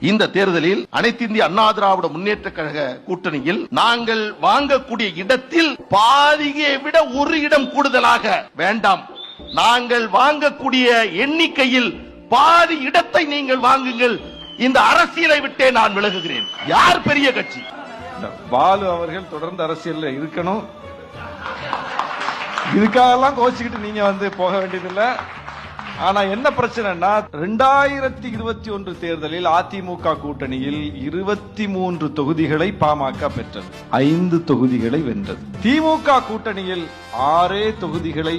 இந்த தேர்தலில் அனைத்து இந்திய அண்ணா திராவிட முன்னேற்ற கழக கூட்டணியில் நாங்கள் வாங்கக்கூடிய இடத்தில் பாதியை விட ஒரு இடம் கூடுதலாக வேண்டாம். நாங்கள் வாங்கக்கூடிய எண்ணிக்கையில் பாதி இடத்தை நீங்கள் வாங்குங்கள். இந்த அரசியலை விட்டே நான் விலகுகிறேன். யார் பெரிய கட்சி? பாலு அவர்கள் தொடர்ந்து அரசியல் இருக்கணும். இதுக்காகலாம் கோச்சிக்கிட்டு நீங்க போக வேண்டியதில்லை. ஆனா என்ன பிரச்சனைனா 2021 தேர்தலில் அதிமுக கூட்டணியில் 23 தொகுதிகளை பாமக பெற்றது, 5 தொகுதிகளை வென்றது. திமுக கூட்டணியில் 6 தொகுதிகளை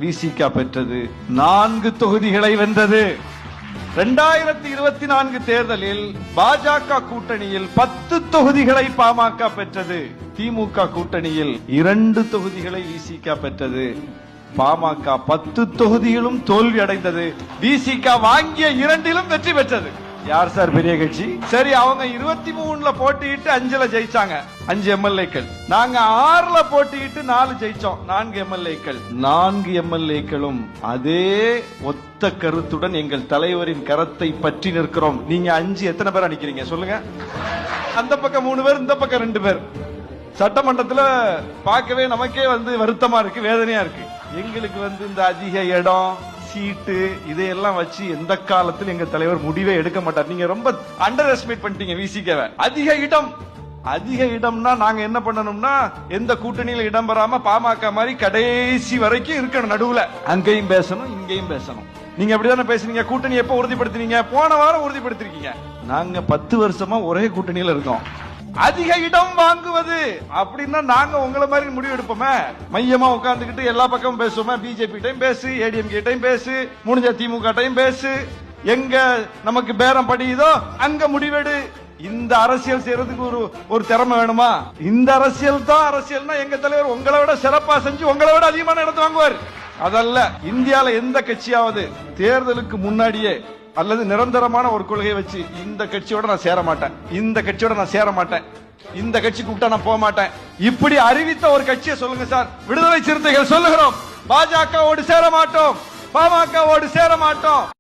விசிக பெற்றது, 4 தொகுதிகளை வென்றது. 2024 தேர்தலில் பாஜக கூட்டணியில் 10 தொகுதிகளை பாமக பெற்றது, திமுக கூட்டணியில் 2 தொகுதிகளை விசிக பெற்றது. பாமக 10 தொகுதிகளும் தோல்வி அடைந்தது. விசிக வாங்கிய 2லும் வெற்றி பெற்றது. யார் சார் பெரிய கட்சி? சரி, அவங்க 23ல போட்டியிட்டு 5ல ஜெயிச்சாங்க, 5 எம்எல்ஏக்கள். நாங்க 6ல போட்டியிட்டு 4 ஜெயிச்சோம், 4 எம்எல்ஏக்கள். 4 எம்எல்ஏக்களும் அதே ஒத்த கருத்துடன் எங்கள் தலைவரின் கரத்தை பற்றி நிற்கிறோம். நீங்க 5 எத்தனை பேர் அடிக்கிறீங்க சொல்லுங்க? அந்த பக்கம் 3 பேர், இந்த பக்கம் 2 பேர். சட்டமன்றத்துல பார்க்கவே நமக்கே வருத்தமா இருக்கு, வேதனையா இருக்கு. எங்களுக்கு இந்த அதிக இடம், சீட்டு இதையெல்லாம் வச்சு எந்த காலத்தில் எங்க தலைவர் முடிவே எடுக்க மாட்டார். நீங்க ரொம்ப அண்டர் எஸ்டிமேட் பண்ணிட்டீங்க விசிகவை. அதிக இடம்னா நாங்க என்ன பண்ணணும்னா எந்த கூட்டணியில இடம் பெறாம பாமக மாதிரி கடைசி வரைக்கும் இருக்கணும், நடுவுல அங்கேயும் பேசணும் இங்கேயும் பேசணும். நீங்க அப்படிதானே பேசுறீங்க. கூட்டணி எப்ப உறுதிப்படுத்தினீங்க? போன வாரம் உறுதிப்படுத்திருக்கீங்க. நாங்க 10 வருஷமா ஒரே கூட்டணியில இருக்கோம். அதிக இடம் வாங்குவது அப்படின்னா நாங்க உங்களை மாதிரி முடிவு எடுப்போமே? மையமா உட்கார்ந்துகிட்டு எல்லா பக்கமும் பேசுவோமே? பிஜேபி டைம் பேசு, ஏடிஎம்கே டைம் பேசு, முடிஞ்ச திமுக டைம் பேசு, எங்க நமக்கு பேரம் படியுதோ அங்க முடிவெடு. இந்த அரசியல் செய்யறதுக்கு ஒரு திறமை வேணுமா? இந்த அரசியல் தான் அரசியல்னா எங்க தலைவர் உங்களை விட சிறப்பா செஞ்சு உங்களை விட அதிகமான இடத்தை வாங்குவார். அதல்ல. இந்தியால எந்த கட்சியாவது தேர்தலுக்கு முன்னாடியே அல்லது நிரந்தரமான ஒரு கொள்கையை வச்சு இந்த கட்சியோட நான் சேர மாட்டேன், இந்த கட்சியோட நான் சேர மாட்டேன், இந்த கட்சி கூப்பிட்டா நான் போக மாட்டேன், இப்படி அறிவித்த ஒரு கட்சியை சொல்லுங்க சார். விடுதலை சிறுத்தைகள் சொல்லுகிறோம், பாஜகவோடு சேர மாட்டோம், பாமகவோடு சேர மாட்டோம்.